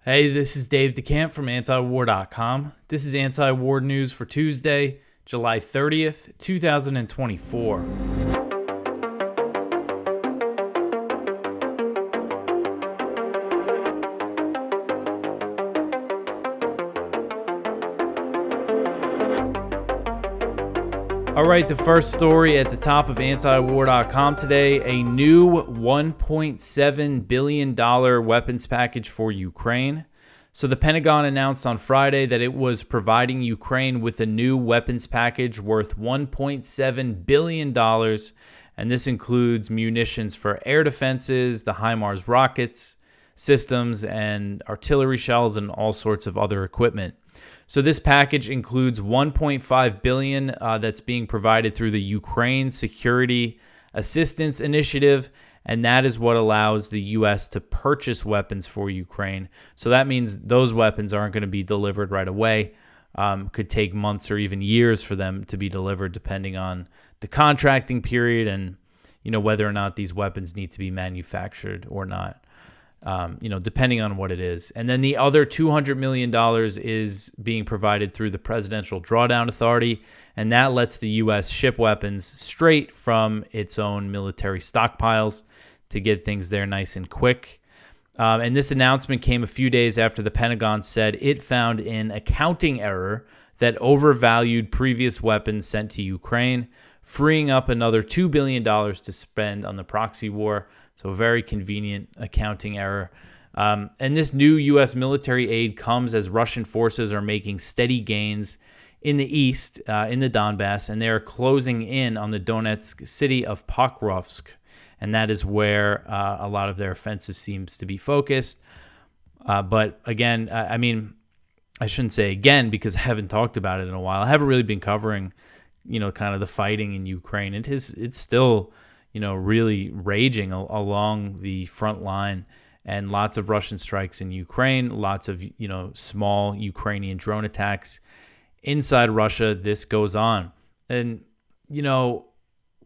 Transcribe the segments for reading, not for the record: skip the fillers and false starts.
Hey, this is Dave DeCamp from antiwar.com. This is anti-war news for Tuesday, July 30th, 2024. All right, the first story at the top of antiwar.com today, a new $1.7 billion weapons package for Ukraine. So the Pentagon announced on Friday that it was providing Ukraine with a new weapons package worth $1.7 billion, and this includes munitions for air defenses, the HIMARS rockets systems, and artillery shells, and all sorts of other equipment. So this package includes $1.5 billion that's being provided through the Ukraine Security Assistance Initiative, and that is what allows the U.S. to purchase weapons for Ukraine. So that means those weapons aren't going to be delivered right away. Could take months or even years for them to be delivered, depending on the contracting period and whether or not these weapons need to be manufactured or not. Depending on what it is. And then the other $200 million is being provided through the Presidential Drawdown Authority, and that lets the U.S. ship weapons straight from its own military stockpiles to get things there nice and quick. And this announcement came a few days after the Pentagon said it found an accounting error that overvalued previous weapons sent to Ukraine, freeing up another $2 billion to spend on the proxy war. So a very convenient accounting error. And this new U.S. military aid comes as Russian forces are making steady gains in the east, in the Donbass, and they are closing in on the Donetsk city of Pokrovsk. And that is where a lot of their offensive seems to be focused. But again, I shouldn't say again because I haven't talked about it in a while. I haven't really been covering, kind of the fighting in Ukraine. It's still really raging along the front line, and lots of Russian strikes in Ukraine, lots of, small Ukrainian drone attacks inside Russia. This goes on. And,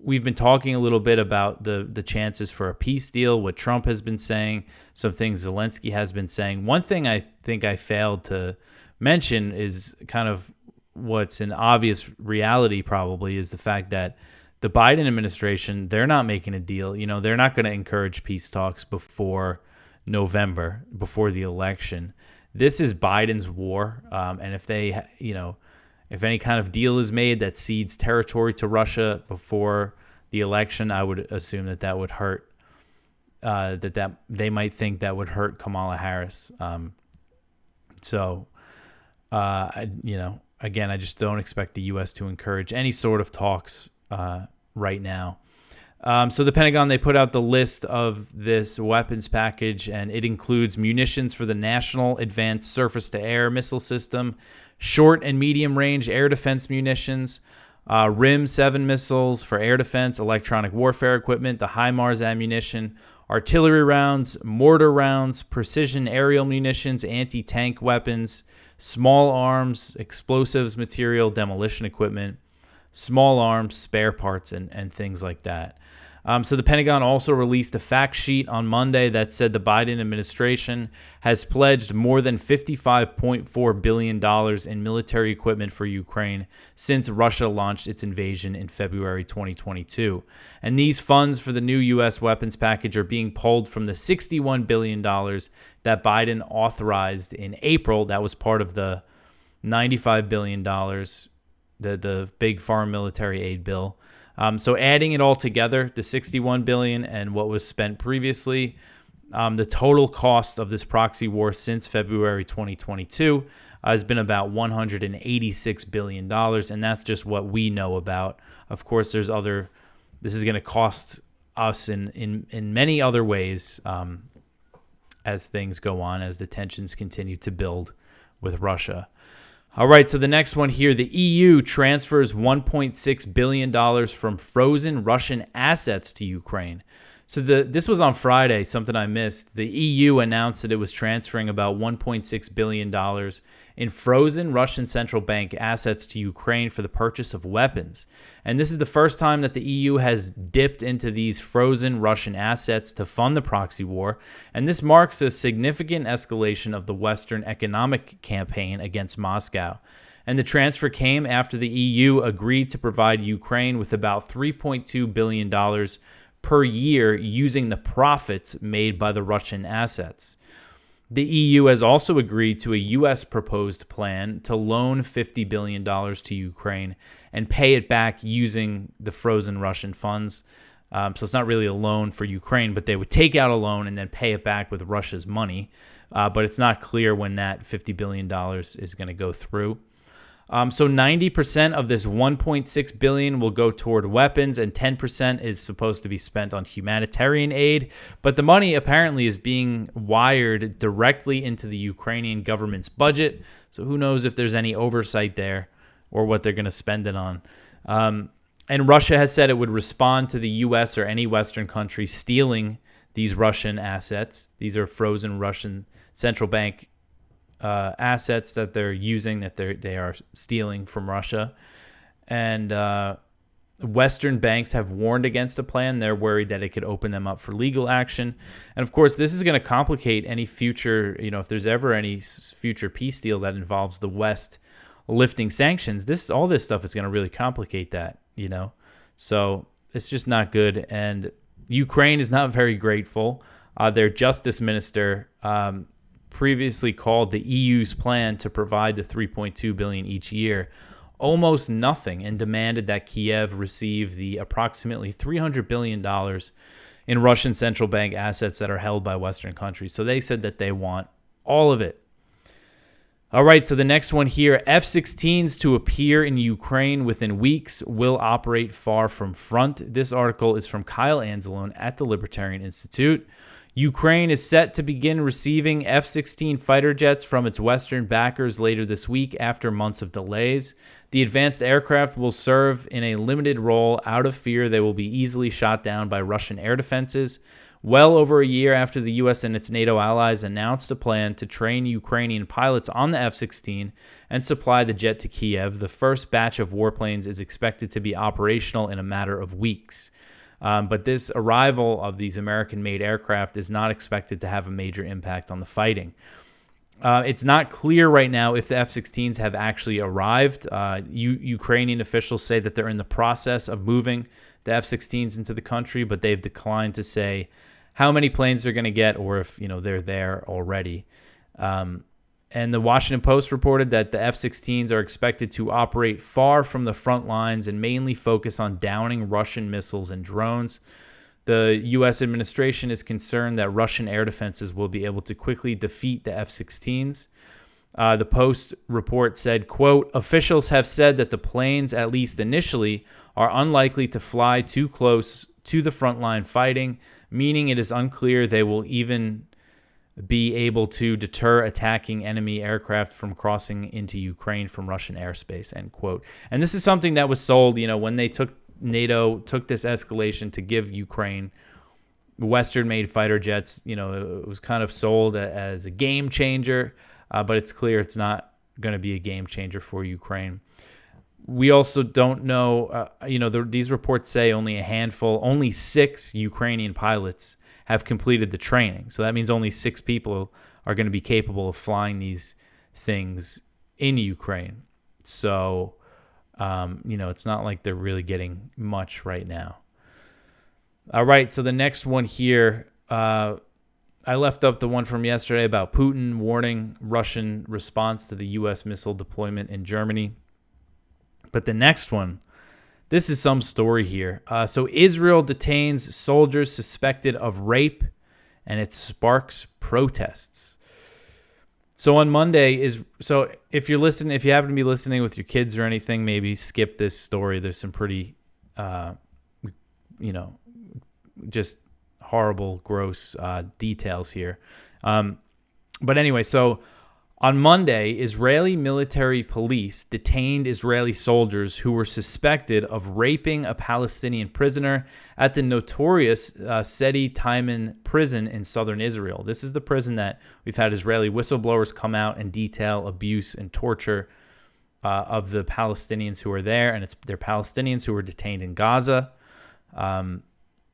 we've been talking a little bit about the chances for a peace deal, what Trump has been saying, some things Zelensky has been saying. One thing I think I failed to mention is kind of what's an obvious reality probably is the fact that the Biden administration, they're not making a deal. They're not going to encourage peace talks before November, before the election. This is Biden's war. And if they, if any kind of deal is made that cedes territory to Russia before the election, I would assume that would hurt, that they might think that would hurt Kamala Harris. Again, I just don't expect the U.S. to encourage any sort of talks right now. So the Pentagon, they put out the list of this weapons package, and it includes munitions for the National Advanced Surface-to-Air Missile System, short and medium-range air defense munitions, RIM-7 missiles for air defense, electronic warfare equipment, the HIMARS ammunition, artillery rounds, mortar rounds, precision aerial munitions, anti-tank weapons, small arms, explosives material, demolition equipment, small arms, spare parts, and things like that. So the Pentagon also released a fact sheet on Monday that said the Biden administration has pledged more than $55.4 billion in military equipment for Ukraine since Russia launched its invasion in February 2022. And these funds for the new U.S. weapons package are being pulled from the $61 billion that Biden authorized in April. That was part of the $95 billion, the big foreign military aid bill. So adding it all together, the $61 billion and what was spent previously, the total cost of this proxy war since February 2022 has been about $186 billion, and that's just what we know about. Of course, this is going to cost us in many other ways as things go on, as the tensions continue to build with Russia. All right, so the next one here, the EU transfers $1.6 billion from frozen Russian assets to Ukraine. So this was on Friday, something I missed. The EU announced that it was transferring about $1.6 billion in frozen Russian central bank assets to Ukraine for the purchase of weapons. And this is the first time that the EU has dipped into these frozen Russian assets to fund the proxy war. And this marks a significant escalation of the Western economic campaign against Moscow. And the transfer came after the EU agreed to provide Ukraine with about $3.2 billion per year using the profits made by the Russian assets. The EU has also agreed to a U.S. proposed plan to loan $50 billion to Ukraine and pay it back using the frozen Russian funds. So it's not really a loan for Ukraine, but they would take out a loan and then pay it back with Russia's money. But it's not clear when that $50 billion is going to go through. So 90% of this $1.6 billion will go toward weapons, and 10% is supposed to be spent on humanitarian aid. But the money apparently is being wired directly into the Ukrainian government's budget. So who knows if there's any oversight there or what they're going to spend it on. And Russia has said it would respond to the U.S. or any Western country stealing these Russian assets. These are frozen Russian central bank assets that they're using, that they are stealing from Russia. And Western banks have warned against the plan. They're worried that it could open them up for legal action. And of course, this is going to complicate any future, if there's ever any future peace deal that involves the West lifting sanctions, all this stuff is going to really complicate that, So it's just not good. And Ukraine is not very grateful. Their justice minister previously called the EU's plan to provide the $3.2 billion each year almost nothing, and demanded that Kiev receive the approximately $300 billion in Russian central bank assets that are held by Western countries. So they said that they want all of it. All right, so the next one here, F-16s to appear in Ukraine within weeks, will operate far from front. This article is from Kyle Anzalone at the Libertarian Institute. Ukraine is set to begin receiving F-16 fighter jets from its Western backers later this week after months of delays. The advanced aircraft will serve in a limited role out of fear they will be easily shot down by Russian air defenses. Well over a year after the U.S. and its NATO allies announced a plan to train Ukrainian pilots on the F-16 and supply the jet to Kiev, the first batch of warplanes is expected to be operational in a matter of weeks. But this arrival of these American-made aircraft is not expected to have a major impact on the fighting. It's not clear right now if the F-16s have actually arrived. Ukrainian officials say that they're in the process of moving the F-16s into the country, but they've declined to say how many planes they're going to get or if they're there already. And the Washington Post reported that the F-16s are expected to operate far from the front lines and mainly focus on downing Russian missiles and drones. The U.S. administration is concerned that Russian air defenses will be able to quickly defeat the F-16s. The Post report said, quote, officials have said that the planes, at least initially, are unlikely to fly too close to the frontline fighting, meaning it is unclear they will even be able to deter attacking enemy aircraft from crossing into Ukraine from Russian airspace, end quote. And this is something that was sold, when NATO took this escalation to give Ukraine Western-made fighter jets, it was kind of sold as a game changer, but it's clear it's not going to be a game changer for Ukraine. We also don't know, these reports say only 6 Ukrainian pilots have completed the training. So that means only 6 people are going to be capable of flying these things in Ukraine. So, it's not like they're really getting much right now. All right, so the next one here, I left up the one from yesterday about Putin warning Russian response to the U.S. missile deployment in Germany. But the next one, this is some story here. So Israel detains soldiers suspected of rape, and it sparks protests. So on Monday if you happen to be listening with your kids or anything, maybe skip this story. There's some pretty, just horrible, gross details here. But anyway, so On Monday, Israeli military police detained Israeli soldiers who were suspected of raping a Palestinian prisoner at the notorious Sidi Taiman prison in southern Israel. This is the prison that we've had Israeli whistleblowers come out and detail abuse and torture of the Palestinians who are there, and they're Palestinians who were detained in Gaza.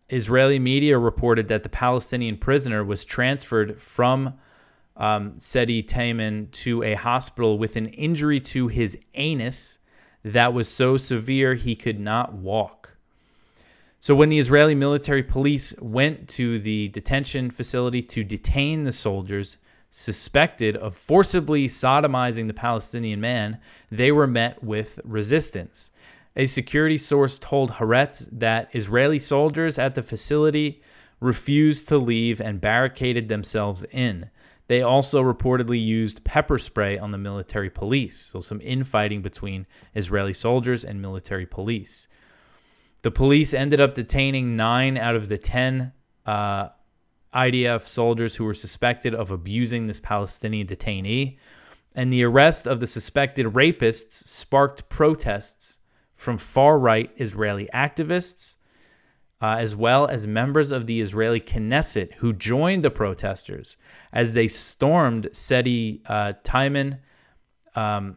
Israeli media reported that the Palestinian prisoner was transferred from Sidi Taiman to a hospital with an injury to his anus that was so severe he could not walk. So when the Israeli military police went to the detention facility to detain the soldiers suspected of forcibly sodomizing the Palestinian man, they were met with resistance. A security source told Haaretz that Israeli soldiers at the facility refused to leave and barricaded themselves in. They also reportedly used pepper spray on the military police, so some infighting between Israeli soldiers and military police. The police ended up detaining 9 out of the 10 IDF soldiers who were suspected of abusing this Palestinian detainee, and the arrest of the suspected rapists sparked protests from far-right Israeli activists, as well as members of the Israeli Knesset who joined the protesters as they stormed Sidi Taiman. It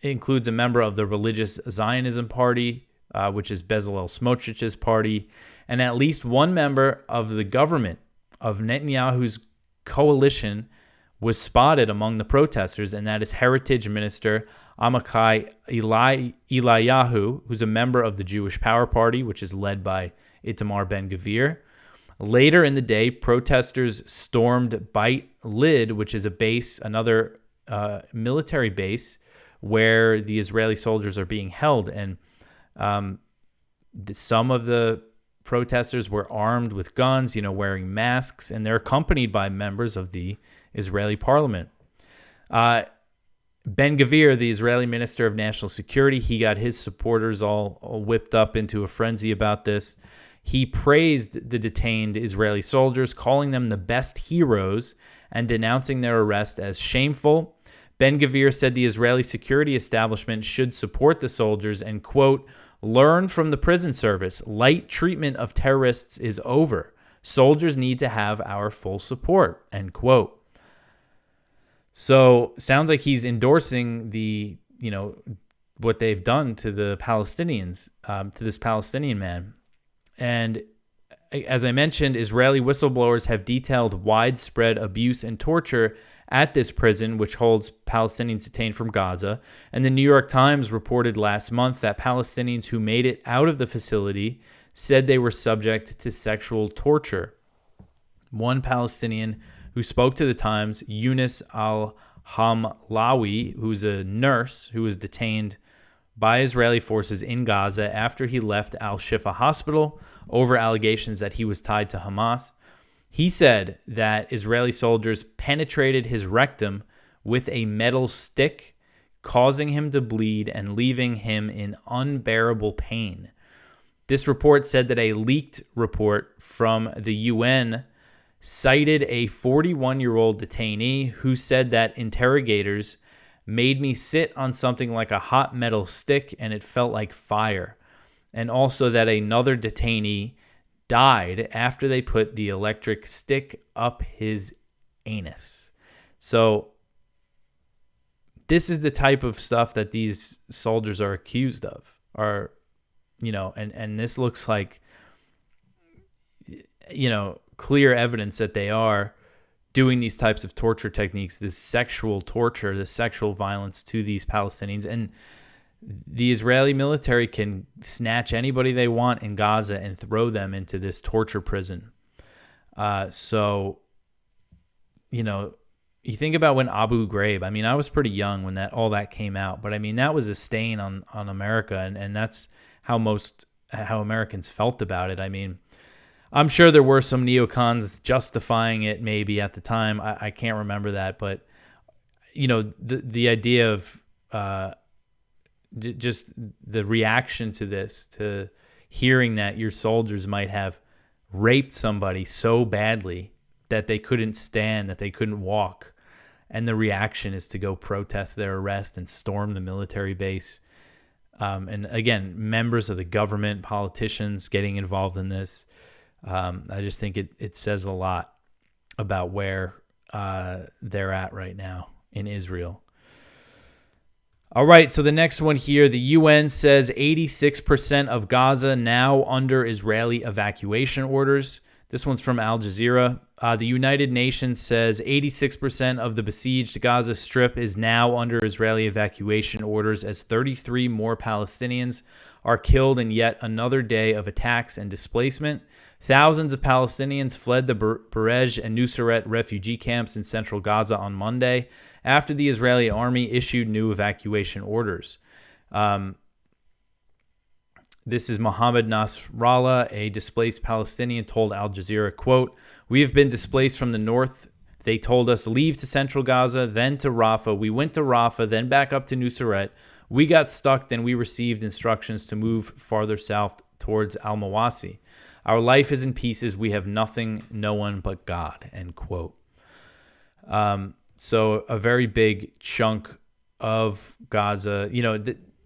includes a member of the Religious Zionism Party, which is Bezalel Smotrich's party, and at least one member of the government of Netanyahu's coalition was spotted among the protesters, and that is Heritage Minister Amichai Eliyahu, who's a member of the Jewish Power Party, which is led by Itamar Ben-Gvir. Later in the day, protesters stormed Beit Lid, which is a base, another military base, where the Israeli soldiers are being held. And some of the protesters were armed with guns, wearing masks, and they're accompanied by members of the Israeli parliament. Ben-Gvir, the Israeli Minister of National Security, he got his supporters all whipped up into a frenzy about this. He praised the detained Israeli soldiers, calling them the best heroes and denouncing their arrest as shameful. Ben-Gvir said the Israeli security establishment should support the soldiers and, quote, learn from the prison service. Light treatment of terrorists is over. Soldiers need to have our full support, end quote. So sounds like he's endorsing the, what they've done to the Palestinians, to this Palestinian man. And as I mentioned, Israeli whistleblowers have detailed widespread abuse and torture at this prison, which holds Palestinians detained from Gaza. And the New York Times reported last month that Palestinians who made it out of the facility said they were subject to sexual torture. One Palestinian who spoke to the Times, Yunus al-Hamlawi, who's a nurse who was detained by Israeli forces in Gaza after he left Al-Shifa hospital over allegations that he was tied to Hamas. He said that Israeli soldiers penetrated his rectum with a metal stick, causing him to bleed and leaving him in unbearable pain. This report said that a leaked report from the UN cited a 41-year-old detainee who said that interrogators made me sit on something like a hot metal stick and it felt like fire. And also that another detainee died after they put the electric stick up his anus. So this is the type of stuff that these soldiers are accused of, and this looks like, clear evidence that they are doing these types of torture techniques, this sexual torture, this sexual violence to these Palestinians. And the Israeli military can snatch anybody they want in Gaza and throw them into this torture prison. So, you think about when Abu Ghraib, I was pretty young when all that came out, but that was a stain on America, and that's how Americans felt about it. I'm sure there were some neocons justifying it maybe at the time. I can't remember that, but the idea of just the reaction to this, to hearing that your soldiers might have raped somebody so badly that they couldn't stand, that they couldn't walk, and the reaction is to go protest their arrest and storm the military base. And again, members of the government, politicians getting involved in this. I just think it says a lot about where they're at right now in Israel. All right, so the next one here, the UN says 86% of Gaza now under Israeli evacuation orders. This one's from Al Jazeera. The United Nations says 86% of the besieged Gaza Strip is now under Israeli evacuation orders as 33 more Palestinians are killed in yet another day of attacks and displacement. Thousands of Palestinians fled the Barej and Nuseirat refugee camps in central Gaza on Monday after the Israeli army issued new evacuation orders. This is Mohammed Nasrallah, a displaced Palestinian, told Al Jazeera, quote, "We have been displaced from the north. They told us leave to central Gaza, then to Rafah. We went to Rafah, then back up to Nuseirat. We got stuck, then we received instructions to move farther south towards Al-Mawasi. Our life is in pieces. We have nothing, no one but God," end quote. So a very big chunk of Gaza,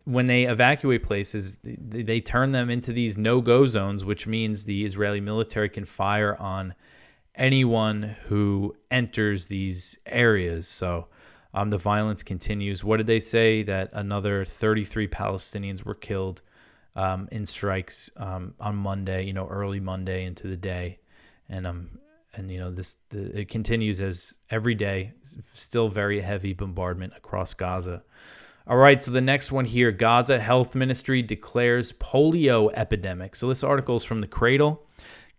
when they evacuate places, they turn them into these no-go zones, which means the Israeli military can fire on anyone who enters these areas. So the violence continues. What did they say? That another 33 Palestinians were killed in strikes on Monday, early Monday into the day. It continues as every day, still very heavy bombardment across Gaza. All right, so the next one here, Gaza Health Ministry declares polio epidemic. So this article is from The Cradle.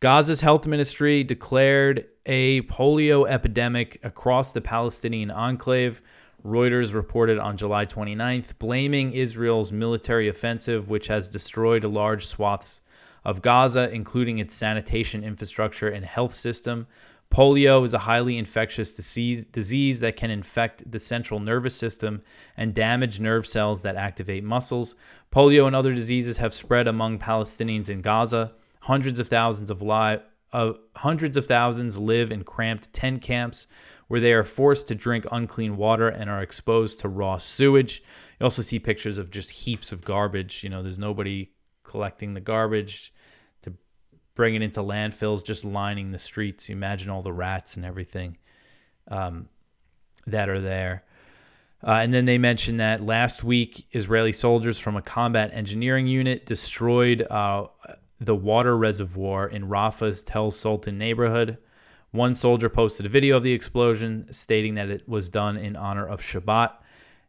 Gaza's health ministry declared a polio epidemic across the Palestinian enclave. Reuters reported on July 29th, blaming Israel's military offensive, which has destroyed large swaths of Gaza, including its sanitation infrastructure and health system. Polio is a highly infectious disease that can infect the central nervous system and damage nerve cells that activate muscles. Polio and other diseases have spread among Palestinians in Gaza. Hundreds of thousands live in cramped tent camps where they are forced to drink unclean water and are exposed to raw sewage. You also see pictures of just heaps of garbage. There's nobody collecting the garbage to bring it into landfills, just lining the streets. You imagine all the rats and everything that are there. And then they mentioned that last week, Israeli soldiers from a combat engineering unit destroyed the water reservoir in Rafah's Tel Sultan neighborhood. One soldier posted a video of the explosion, stating that it was done in honor of Shabbat.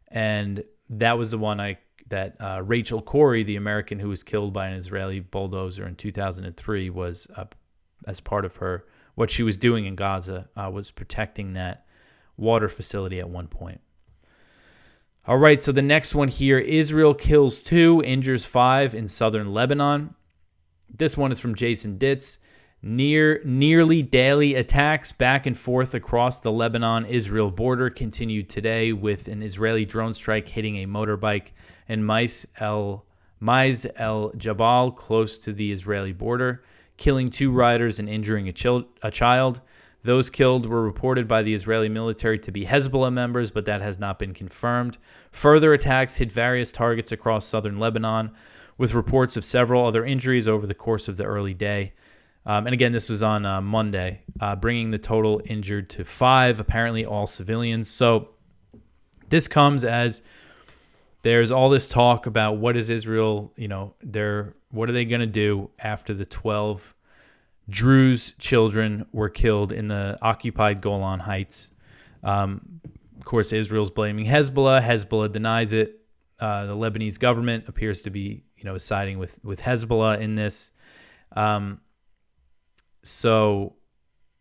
And that was the one that Rachel Corrie, the American who was killed by an Israeli bulldozer in 2003, was as part of what she was doing in Gaza, was protecting that water facility at one point. All right, so the next one here, Israel kills 2, injures 5 in southern Lebanon. This one is from Jason Ditz. Nearly daily attacks back and forth across the Lebanon-Israel border continued today with an Israeli drone strike hitting a motorbike in Maiz El Jabal close to the Israeli border, killing 2 riders and injuring a child. Those killed were reported by the Israeli military to be Hezbollah members, but that has not been confirmed. Further attacks hit various targets across southern Lebanon, with reports of several other injuries over the course of the early day. And again, this was on Monday, bringing the total injured to 5, apparently all civilians. So this comes as there's all this talk about what is Israel, what are they going to do after the 12 Druze children were killed in the occupied Golan Heights. Of course, Israel's blaming Hezbollah. Hezbollah denies it. The Lebanese government appears to be, siding with Hezbollah in this.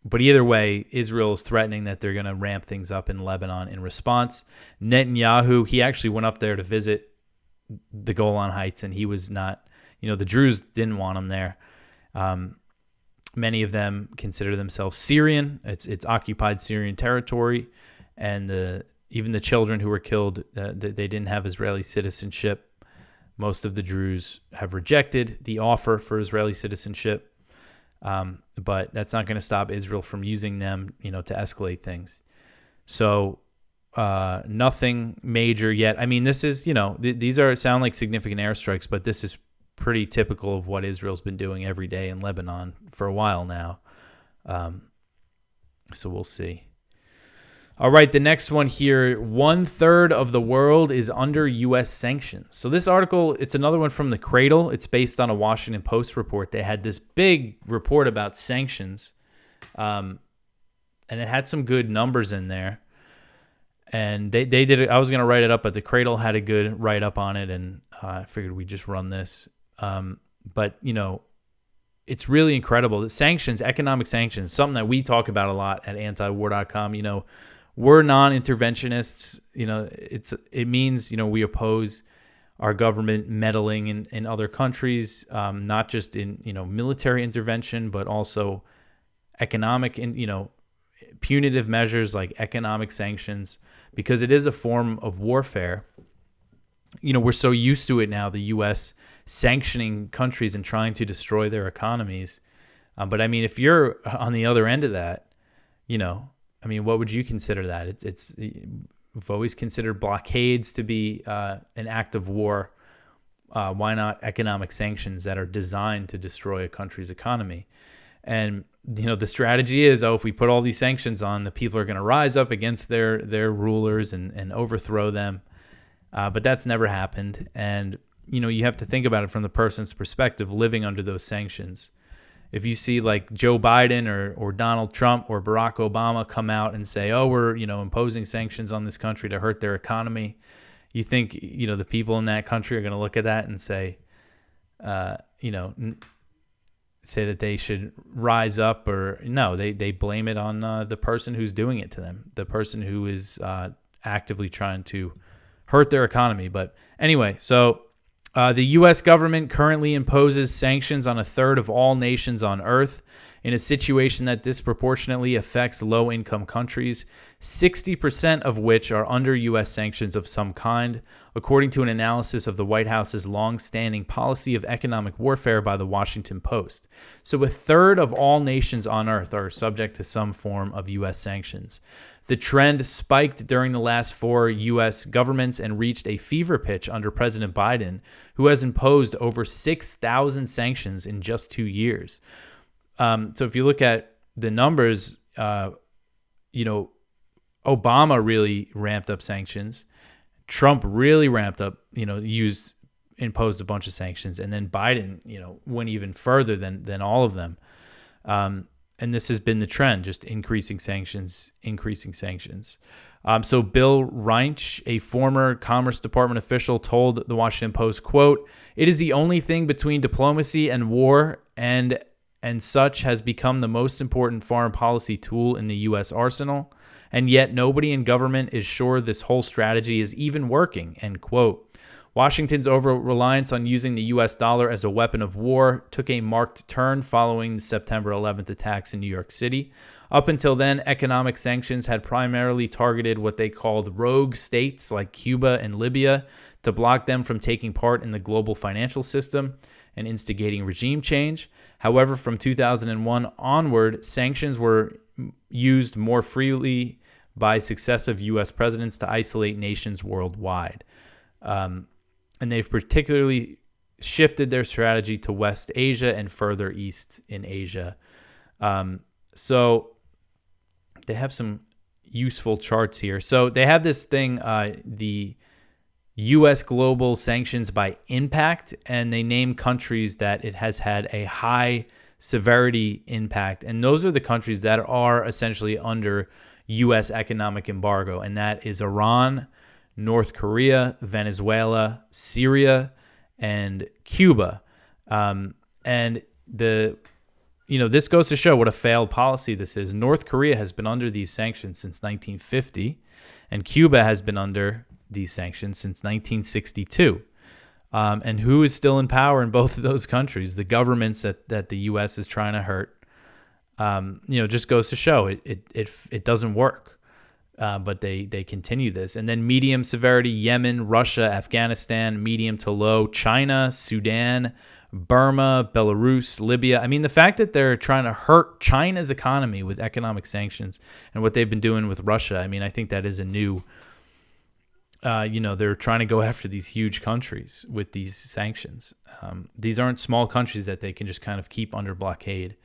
But either way, Israel is threatening that they're going to ramp things up in Lebanon in response. Netanyahu, he actually went up there to visit the Golan Heights, and he was not, the Druze didn't want him there. Many of them consider themselves Syrian. It's occupied Syrian territory, and even the children who were killed, they didn't have Israeli citizenship. Most of the Druze have rejected the offer for Israeli citizenship, but that's not going to stop Israel from using them, to escalate things. So Nothing major yet. I mean, this is, these sound like significant airstrikes, but this is pretty typical of what Israel's been doing every day in Lebanon for a while now. So we'll see. All right, the next one here, 1/3 of the world is under U.S. sanctions. So this article, it's another one from The Cradle. It's based on a Washington Post report. They had this big report about sanctions, and it had some good numbers in there. And they did it. I was going to write it up, but The Cradle had a good write-up on it, and I figured we'd just run this. But, it's really incredible. The sanctions, economic sanctions, something that we talk about a lot at antiwar.com. We're non-interventionists. It means, we oppose our government meddling in other countries, not just in, military intervention, but also economic and, punitive measures like economic sanctions, because it is a form of warfare. We're so used to it now, the U.S. sanctioning countries and trying to destroy their economies. But I mean, if you're on the other end of that, what would you consider that? We've always considered blockades to be an act of war. Why not economic sanctions that are designed to destroy a country's economy? And, the strategy is, if we put all these sanctions on, the people are going to rise up against their rulers and overthrow them. But that's never happened. And, you have to think about it from the person's perspective living under those sanctions. If you see like Joe Biden or Donald Trump or Barack Obama come out and say, we're, imposing sanctions on this country to hurt their economy, you think, the people in that country are going to look at that and say, say that they should rise up, or no, they blame it on the person who's doing it to them, the person who is actively trying to hurt their economy. But anyway, so the U.S. government currently imposes sanctions on 1/3 of all nations on Earth in a situation that disproportionately affects low-income countries, 60% of which are under U.S. sanctions of some kind, according to an analysis of the White House's long-standing policy of economic warfare by the Washington Post. So 1/3 of all nations on Earth are subject to some form of U.S. sanctions. The trend spiked during the last 4 U.S. governments and reached a fever pitch under President Biden, who has imposed over 6,000 sanctions in just 2 years. So if you look at the numbers, Obama really ramped up sanctions. Trump really ramped up, imposed a bunch of sanctions. And then Biden, went even further than all of them. And this has been the trend, just increasing sanctions. So Bill Reinsch, a former Commerce Department official, told the Washington Post, quote, "It is the only thing between diplomacy and war, and such has become the most important foreign policy tool in the U.S. arsenal. And yet nobody in government is sure this whole strategy is even working," end quote. Washington's over-reliance on using the U.S. dollar as a weapon of war took a marked turn following the September 11th attacks in New York City. Up until then, economic sanctions had primarily targeted what they called rogue states like Cuba and Libya to block them from taking part in the global financial system and instigating regime change. However, from 2001 onward, sanctions were used more freely by successive U.S. presidents to isolate nations worldwide. And they've particularly shifted their strategy to West Asia and further east in Asia. So they have some useful charts here. So they have this thing, the U.S. global sanctions by impact, and they name countries that it has had a high severity impact. And those are the countries that are essentially under U.S. economic embargo, and that is Iran, North Korea, Venezuela, Syria, and Cuba. And this goes to show what a failed policy this is. North Korea has been under these sanctions since 1950, and Cuba has been under these sanctions since 1962. And who is still in power in both of those countries? The governments that the U.S. is trying to hurt. Just goes to show it doesn't work. But they continue this. And then medium severity, Yemen, Russia, Afghanistan. Medium to low, China, Sudan, Burma, Belarus, Libya. I mean, the fact that they're trying to hurt China's economy with economic sanctions and what they've been doing with Russia, I mean, I think that is a new they're trying to go after these huge countries with these sanctions. These aren't small countries that they can just kind of keep under blockade.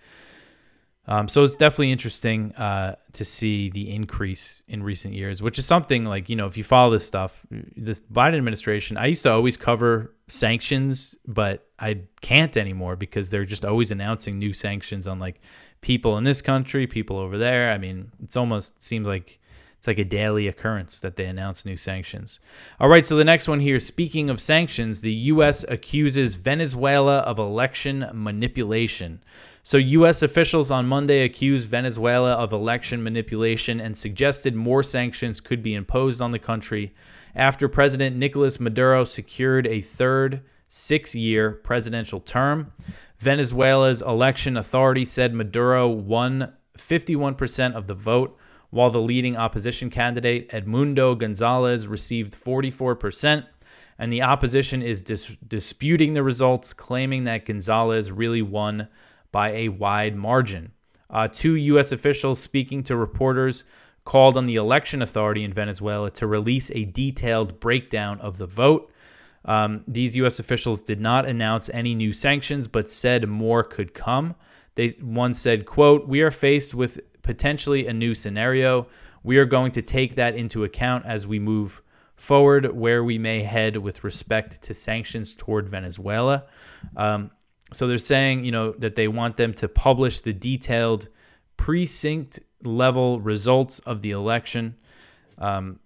So it's definitely interesting to see the increase in recent years, which is something like, if you follow this stuff, this Biden administration, I used to always cover sanctions, but I can't anymore because they're just always announcing new sanctions on like people in this country, people over there. I mean, it's almost seems like it's like a daily occurrence that they announce new sanctions. All right, so the next one here, speaking of sanctions, the U.S. accuses Venezuela of election manipulation. So U.S. officials on Monday accused Venezuela of election manipulation and suggested more sanctions could be imposed on the country after President Nicolas Maduro secured a third 6-year presidential term. Venezuela's election authority said Maduro won 51% of the vote, while the leading opposition candidate, Edmundo Gonzalez, received 44%. And the opposition is disputing the results, claiming that Gonzalez really won by a wide margin. 2 U.S. officials speaking to reporters called on the election authority in Venezuela to release a detailed breakdown of the vote. These U.S. officials did not announce any new sanctions, but said more could come. One said, quote, "We are faced with potentially a new scenario. We are going to take that into account as we move forward where we may head with respect to sanctions toward Venezuela." So they're saying, that they want them to publish the detailed precinct level results of the election. And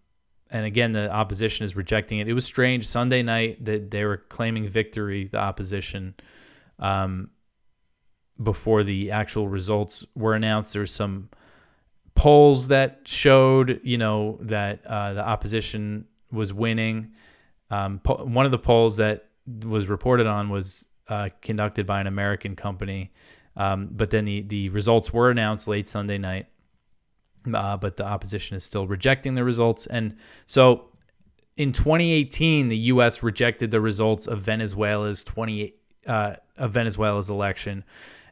again, the opposition is rejecting it. It was strange Sunday night that they were claiming victory, the opposition, before the actual results were announced. There's some polls that showed, that the opposition was winning. One of the polls that was reported on was conducted by an American company, but then the results were announced late Sunday night, but the opposition is still rejecting the results. And so in 2018, the U.S. rejected the results of Venezuela's election.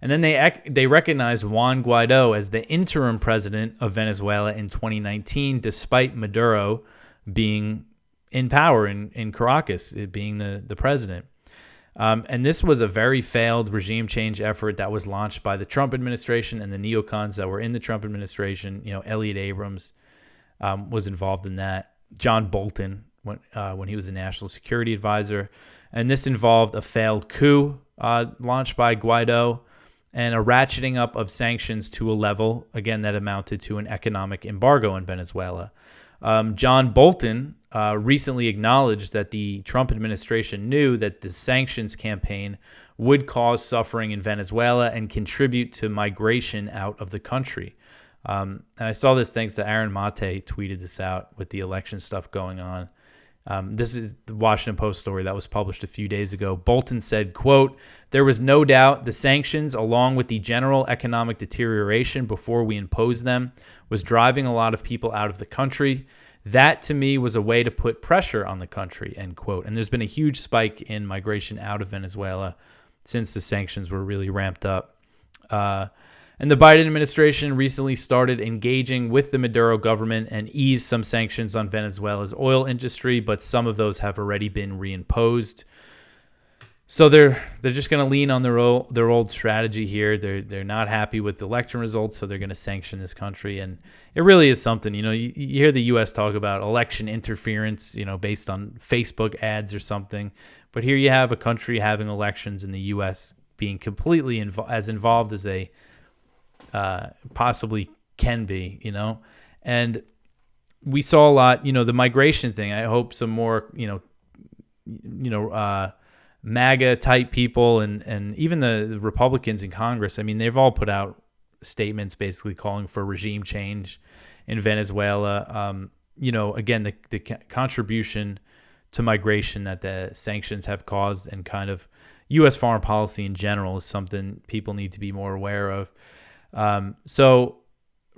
And then they recognized Juan Guaido as the interim president of Venezuela in 2019, despite Maduro being in power in Caracas, being the president. And this was a very failed regime change effort that was launched by the Trump administration and the neocons that were in the Trump administration. Elliot Abrams was involved in that. John Bolton, when he was the national security advisor. And this involved a failed coup launched by Guaido and a ratcheting up of sanctions to a level, again, that amounted to an economic embargo in Venezuela. John Bolton recently acknowledged that the Trump administration knew that the sanctions campaign would cause suffering in Venezuela and contribute to migration out of the country. And I saw this thanks to Aaron Mate tweeted this out with the election stuff going on. This is the Washington Post story that was published a few days ago. Bolton said, quote, "There was no doubt the sanctions, along with the general economic deterioration before we imposed them, was driving a lot of people out of the country. That, to me, was a way to put pressure on the country," end quote. And there's been a huge spike in migration out of Venezuela since the sanctions were really ramped up. And the Biden administration recently started engaging with the Maduro government and eased some sanctions on Venezuela's oil industry, but some of those have already been reimposed. So they're just going to lean on their old strategy here. They're not happy with the election results, so they're going to sanction this country. And it really is something. You hear the U.S. talk about election interference, based on Facebook ads or something. But here you have a country having elections in the U.S. being completely as involved as they possibly can be, and we saw a lot, the migration thing. I hope some more, MAGA type people and even the Republicans in Congress. I mean, they've all put out statements basically calling for regime change in Venezuela. Again, the contribution to migration that the sanctions have caused and kind of U.S. foreign policy in general is something people need to be more aware of. So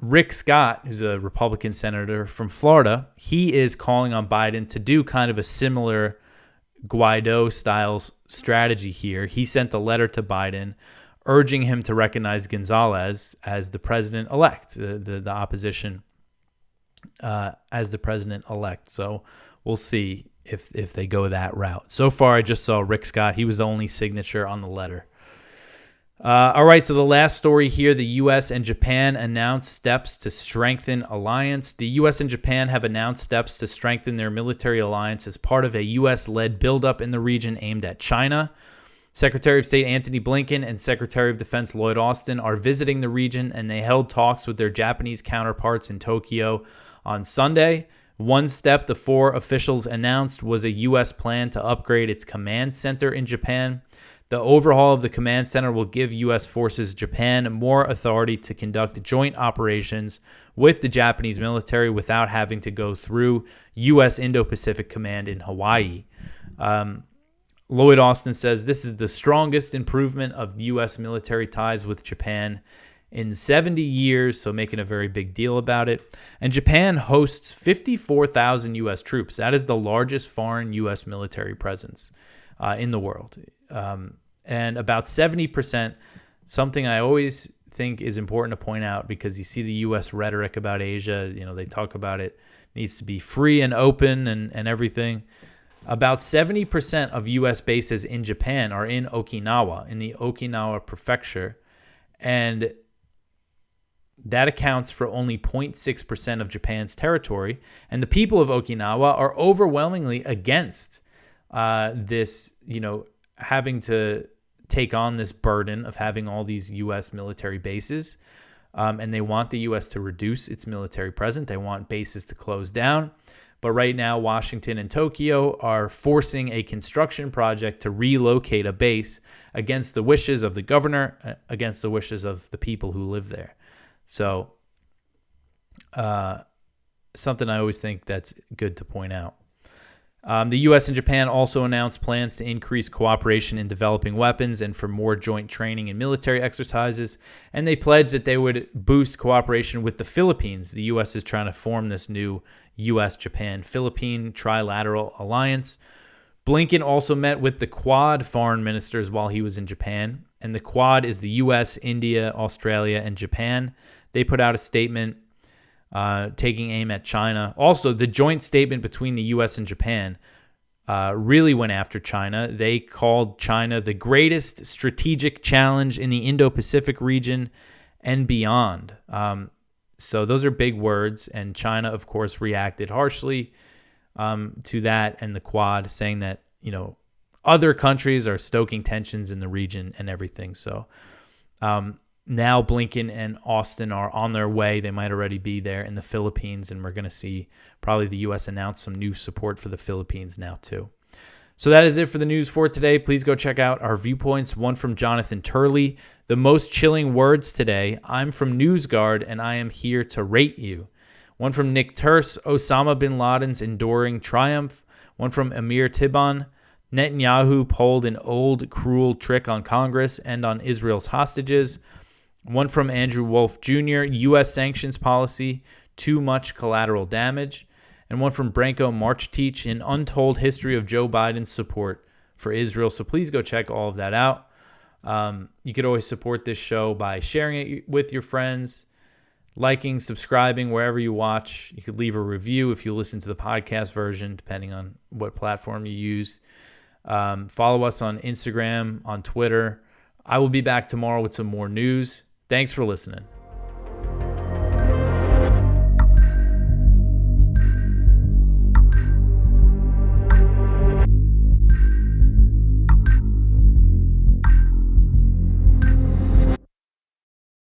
Rick Scott, who's a Republican senator from Florida, he is calling on Biden to do kind of a similar Guaido-style strategy here. He sent a letter to Biden urging him to recognize Gonzalez as the president-elect, the opposition as the president-elect. So we'll see if they go that route. So far, I just saw Rick Scott. He was the only signature on the letter. All right, so the last story here, the U.S. and Japan announced steps to strengthen alliance. The U.S. and Japan have announced steps to strengthen their military alliance as part of a U.S.-led buildup in the region aimed at China. Secretary of State Antony Blinken and Secretary of Defense Lloyd Austin are visiting the region, and they held talks with their Japanese counterparts in Tokyo on Sunday. One step the four officials announced was a U.S. plan to upgrade its command center in Japan. The overhaul of the command center will give U.S. forces Japan more authority to conduct joint operations with the Japanese military without having to go through U.S. Indo-Pacific Command in Hawaii. Lloyd Austin says this is the strongest improvement of U.S. military ties with Japan in 70 years, so making a very big deal about it. And Japan hosts 54,000 U.S. troops. That is the largest foreign U.S. military presence in the world. And about 70%, something I always think is important to point out because you see the U.S. rhetoric about Asia, they talk about it needs to be free and open and everything. About 70% of U.S. bases in Japan are in Okinawa, in the Okinawa prefecture, and that accounts for only 0.6% of Japan's territory. And the people of Okinawa are overwhelmingly against this, having to take on this burden of having all these U.S. military bases. And they want the U.S. to reduce its military presence. They want bases to close down. But right now, Washington and Tokyo are forcing a construction project to relocate a base against the wishes of the governor, against the wishes of the people who live there. So something I always think that's good to point out. The U.S. and Japan also announced plans to increase cooperation in developing weapons and for more joint training and military exercises. And they pledged that they would boost cooperation with the Philippines. The U.S. is trying to form this new U.S.-Japan-Philippine trilateral alliance. Blinken also met with the Quad foreign ministers while he was in Japan. And the Quad is the U.S., India, Australia, and Japan. They put out a statement taking aim at China. Also, the joint statement between the U.S. and Japan really went after China. They called China the greatest strategic challenge in the Indo-Pacific region and beyond. So those are big words, and China, of course, reacted harshly to that, and the Quad saying that, other countries are stoking tensions in the region and everything. So now Blinken and Austin are on their way. They might already be there in the Philippines, and we're going to see probably the U.S. announce some new support for the Philippines now too. So that is it for the news for today. Please go check out our Viewpoints, one from Jonathan Turley. The most chilling words today. I'm from NewsGuard, and I am here to rate you. One from Nick Terse, Osama bin Laden's enduring triumph. One from Amir Tibon, Netanyahu pulled an old, cruel trick on Congress and on Israel's hostages. One from Andrew Wolf Jr., U.S. sanctions policy, too much collateral damage. And one from Branko Marchteach, an untold history of Joe Biden's support for Israel. So please go check all of that out. You could always support this show by sharing it with your friends, liking, subscribing wherever you watch. You could leave a review if you listen to the podcast version, depending on what platform you use. Follow us on Instagram, on Twitter. I will be back tomorrow with some more news. Thanks for listening.